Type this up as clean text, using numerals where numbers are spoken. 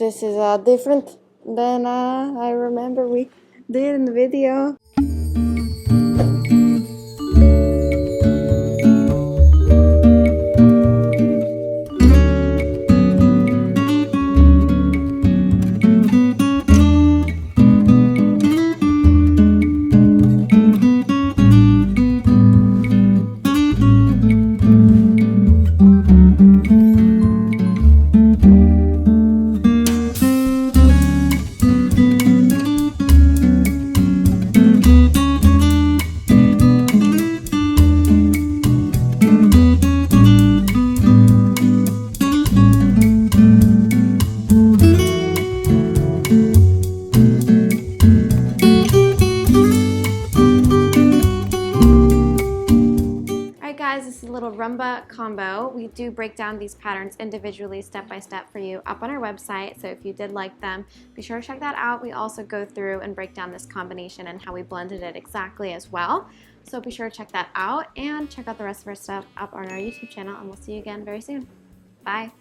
This is different than I remember we did in the video. Guys, this is a little rumba combo. We do break down these patterns individually, step by step for you up on our website. So if you did like them, be sure to check that out. We also go through and break down this combination and how we blended it exactly as well. So be sure to check that out and check out the rest of our stuff up on our YouTube channel, and we'll see you again very soon. Bye.